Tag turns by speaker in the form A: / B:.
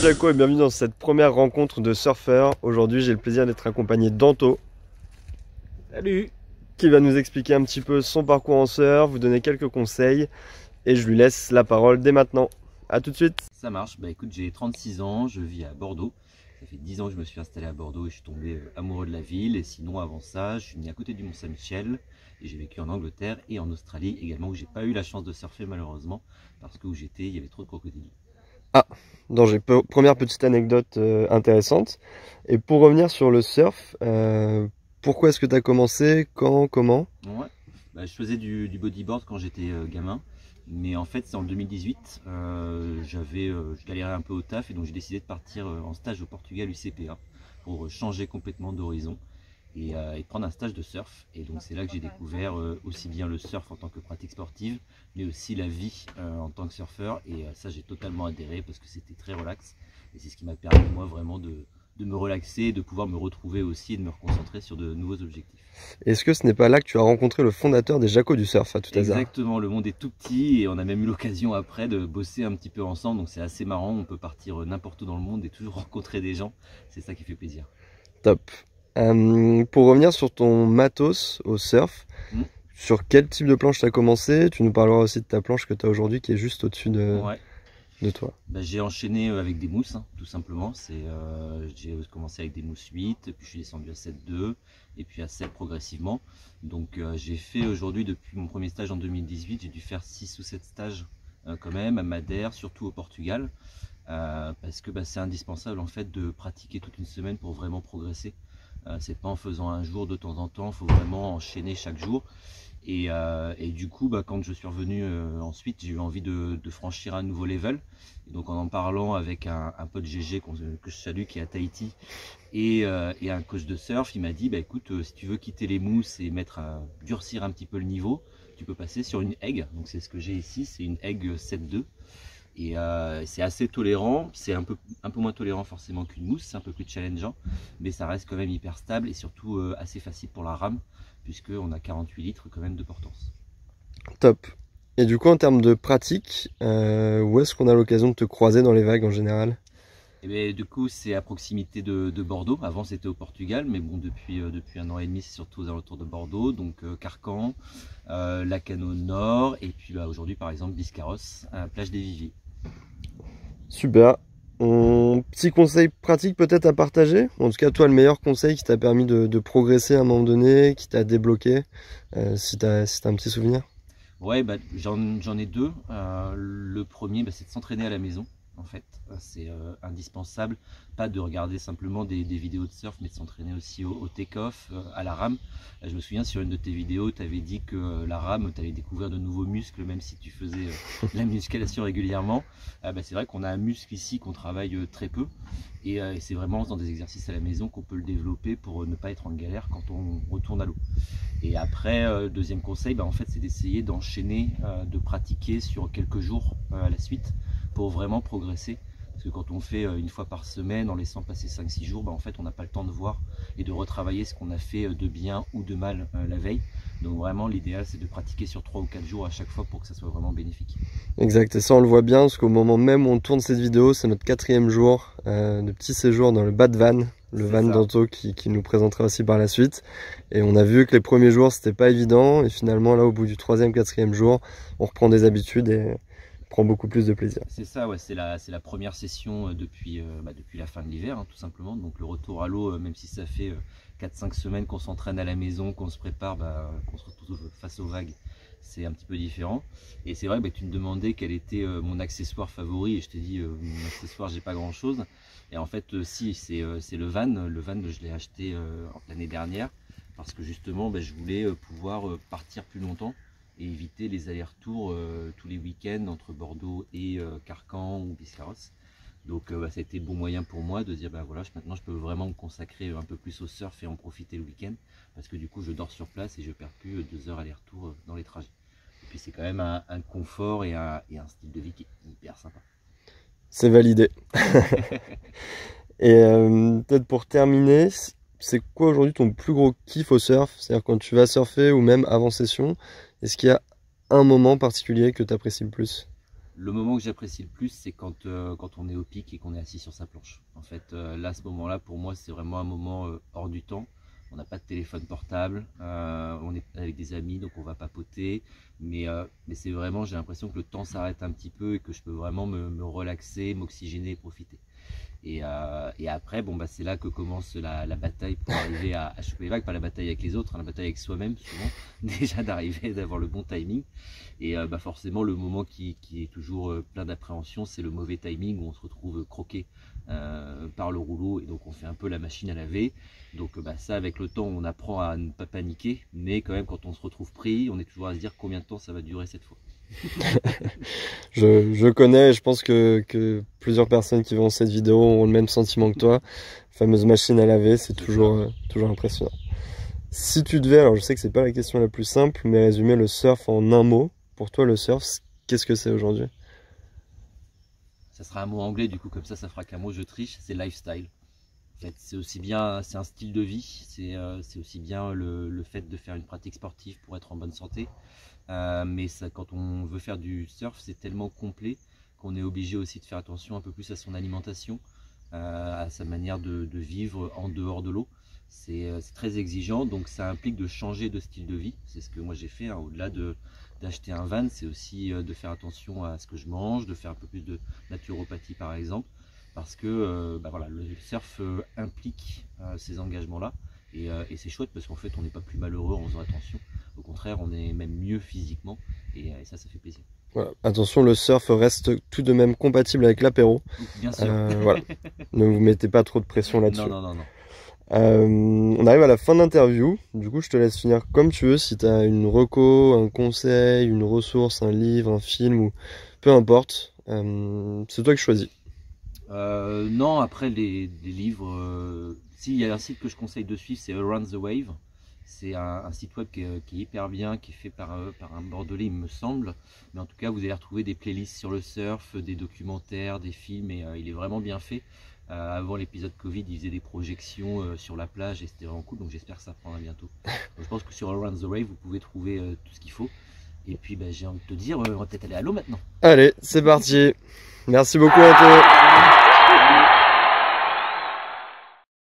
A: Jaco et bienvenue dans cette première rencontre de surfeurs. Aujourd'hui j'ai le plaisir d'être accompagné d'Anto.
B: Salut.
A: Qui va nous expliquer un petit peu son parcours en surf, vous donner quelques conseils et je lui laisse la parole dès maintenant. A tout de suite.
B: Ça marche, bah écoute, j'ai 36 ans, je vis à Bordeaux. Ça fait 10 ans que je me suis installé à Bordeaux et je suis tombé amoureux de la ville. Et sinon avant ça, je suis né à côté du Mont-Saint-Michel et j'ai vécu en Angleterre et en Australie également, où j'ai pas eu la chance de surfer malheureusement parce que où j'étais, il y avait trop de crocodiles.
A: Ah, première petite anecdote intéressante. Et pour revenir sur le surf, pourquoi est-ce que tu as commencé? Quand? Comment?
B: Ouais, bah, je faisais du bodyboard quand j'étais gamin. Mais en fait, c'est en 2018, je galérais un peu au taf et donc j'ai décidé de partir en stage au Portugal UCPA pour changer complètement d'horizon et prendre un stage de surf. Et donc c'est là que j'ai découvert aussi bien le surf en tant que pratique sportive, mais aussi la vie en tant que surfeur. Et ça, j'ai totalement adhéré parce que c'était très relax. Et c'est ce qui m'a permis, moi, vraiment de me relaxer, de pouvoir me retrouver aussi et de me reconcentrer sur de nouveaux objectifs.
A: Est-ce que ce n'est pas là que tu as rencontré le fondateur des Jaco du surf à tout hasard?
B: Exactement, le monde est tout petit et on a même eu l'occasion après de bosser un petit peu ensemble, donc c'est assez marrant, on peut partir n'importe où dans le monde et toujours rencontrer des gens, c'est ça qui fait plaisir.
A: Top. Pour revenir sur ton matos au surf, sur quel type de planche tu as commencé? Tu nous parleras aussi de ta planche que tu as aujourd'hui qui est juste au-dessus de toi.
B: Bah, j'ai enchaîné avec des mousses, hein, tout simplement. J'ai commencé avec des mousses 8, puis je suis descendu à 7,2 et puis à 7 progressivement. Donc j'ai fait aujourd'hui, depuis mon premier stage en 2018, j'ai dû faire 6 ou 7 stages quand même à Madère, surtout au Portugal, parce que c'est indispensable en fait de pratiquer toute une semaine pour vraiment progresser. C'est pas en faisant un jour de temps en temps, il faut vraiment enchaîner chaque jour. Et du coup, quand je suis revenu ensuite, j'ai eu envie de franchir un nouveau level. Et donc en parlant avec un pote GG que je salue, qui est à Tahiti, et un coach de surf, il m'a dit, écoute, si tu veux quitter les mousses et durcir un petit peu le niveau, tu peux passer sur une egg. Donc c'est ce que j'ai ici, c'est une egg 7.2. Et c'est assez tolérant, c'est un peu moins tolérant forcément qu'une mousse, c'est un peu plus challengeant, mais ça reste quand même hyper stable et surtout assez facile pour la rame, puisqu'on a 48 litres quand même de portance.
A: Top. Et du coup, en termes de pratique, où est-ce qu'on a l'occasion de te croiser dans les vagues en général?
B: Et bien, du coup, c'est à proximité de Bordeaux. Avant, c'était au Portugal, mais bon, depuis 1 an et demi, c'est surtout aux alentours de Bordeaux, donc Carcan, Lacano Nord, et puis aujourd'hui, par exemple, Biscarrosse, à la plage des Viviers.
A: Super. Petit conseil pratique peut-être à partager? En tout cas, toi, le meilleur conseil qui t'a permis de progresser à un moment donné, qui t'a débloqué, si t'as un petit souvenir?
B: Ouais, j'en ai deux. Le premier, c'est de s'entraîner à la maison. En fait, c'est indispensable, pas de regarder simplement des vidéos de surf, mais de s'entraîner aussi au take-off, à la rame. Je me souviens, sur une de tes vidéos, tu avais dit que la rame, tu allais découvrir de nouveaux muscles, même si tu faisais la musculation régulièrement. C'est vrai qu'on a un muscle ici qu'on travaille très peu, et c'est vraiment dans des exercices à la maison qu'on peut le développer pour ne pas être en galère quand on retourne à l'eau. Et après, deuxième conseil, en fait, c'est d'essayer d'enchaîner, de pratiquer sur quelques jours à la suite, pour vraiment progresser, parce que quand on fait une fois par semaine en laissant passer 5-6 jours, en fait on n'a pas le temps de voir et de retravailler ce qu'on a fait de bien ou de mal la veille. Donc vraiment l'idéal, c'est de pratiquer sur 3 ou 4 jours à chaque fois pour que ça soit vraiment bénéfique.
A: Exact, et ça on le voit bien parce qu'au moment même où on tourne cette vidéo, c'est notre 4e jour de petit séjour dans le bas de van, le van d'Anto qui nous présentera aussi par la suite. Et on a vu que les premiers jours c'était pas évident, et finalement là au bout du 3e, 4e jour, on reprend des habitudes et prend beaucoup plus de plaisir.
B: C'est ça, ouais, c'est la première session depuis la fin de l'hiver, hein, tout simplement. Donc le retour à l'eau, même si ça fait 4-5 semaines qu'on s'entraîne à la maison, qu'on se prépare, qu'on se retrouve face aux vagues, c'est un petit peu différent. Et c'est vrai que tu me demandais quel était mon accessoire favori, et je t'ai dit mon accessoire, j'ai pas grand chose. Et en fait, si, c'est le van. Le van, je l'ai acheté l'année dernière parce que justement, je voulais pouvoir partir plus longtemps et éviter les allers-retours tous les week-ends entre Bordeaux et Carcan ou Biscarrosse. Donc ça a été le bon moyen pour moi de dire voilà, maintenant je peux vraiment me consacrer un peu plus au surf et en profiter le week-end, parce que du coup je dors sur place et je perds plus 2 heures aller-retour dans les trajets. Et puis c'est quand même un confort et un style de vie qui est hyper sympa.
A: C'est validé. Et peut-être pour terminer, c'est quoi aujourd'hui ton plus gros kiff au surf? C'est-à-dire quand tu vas surfer ou même avant session, est-ce qu'il y a un moment particulier que tu apprécies le plus?
B: Le moment que j'apprécie le plus, c'est quand on est au pic et qu'on est assis sur sa planche. En fait, là, ce moment-là, pour moi, c'est vraiment un moment hors du temps. On n'a pas de téléphone portable, on est avec des amis, donc on va papoter. Mais c'est vraiment, j'ai l'impression que le temps s'arrête un petit peu et que je peux vraiment me relaxer, m'oxygéner et profiter. Et après, bon, bah, c'est là que commence la bataille pour arriver à choper les vagues. Pas la bataille avec les autres, hein, la bataille avec soi-même, souvent. Déjà d'arriver, d'avoir le bon timing. Et bah, forcément, le moment qui est toujours plein d'appréhension, c'est le mauvais timing où on se retrouve croqué par le rouleau. Et donc, on fait un peu la machine à laver. Donc, bah, ça, avec le temps, on apprend à ne pas paniquer. Mais quand même, quand on se retrouve pris, on est toujours à se dire combien de temps ça va durer cette fois.
A: Je connais, je pense que plusieurs personnes qui verront cette vidéo ont le même sentiment que toi. La fameuse machine à laver, c'est toujours impressionnant. Si tu devais, alors je sais que c'est pas la question la plus simple, mais résumer le surf en un mot, pour toi le surf, qu'est-ce que c'est aujourd'hui?
B: Ça sera un mot anglais, du coup, comme ça fera qu'un mot, je triche, c'est lifestyle. En fait, c'est aussi bien, c'est un style de vie, c'est aussi bien le fait de faire une pratique sportive pour être en bonne santé. Mais ça, quand on veut faire du surf, c'est tellement complet qu'on est obligé aussi de faire attention un peu plus à son alimentation, à sa manière de vivre en dehors de l'eau. C'est très exigeant, donc ça implique de changer de style de vie. C'est ce que moi j'ai fait, hein. Au-delà d'acheter un van, c'est aussi de faire attention à ce que je mange, de faire un peu plus de naturopathie par exemple, parce que bah voilà, le surf implique ces engagements-là. Et c'est chouette parce qu'en fait on n'est pas plus malheureux en faisant attention. Au contraire, on est même mieux physiquement et ça fait plaisir.
A: Voilà. Attention, le surf reste tout de même compatible avec l'apéro.
B: Bien sûr.
A: Voilà. Ne vous mettez pas trop de pression là-dessus.
B: Non.
A: On arrive à la fin de l'interview. Du coup, je te laisse finir comme tu veux. Si tu as une reco, un conseil, une ressource, un livre, un film ou peu importe, c'est toi qui choisis.
B: Non, après les livres, si, il y a un site que je conseille de suivre, c'est Around the Wave. C'est un site web qui est hyper bien, qui est fait par un Bordelais, il me semble. Mais en tout cas, vous allez retrouver des playlists sur le surf, des documentaires, des films, et il est vraiment bien fait. Avant l'épisode Covid, il faisait des projections sur la plage et c'était vraiment cool, donc j'espère que ça prendra bientôt. Donc, je pense que sur Around the Wave, vous pouvez trouver tout ce qu'il faut. Et puis, bah, j'ai envie de te dire, on va peut-être aller à l'eau maintenant.
A: Allez, c'est parti. Merci beaucoup à toi.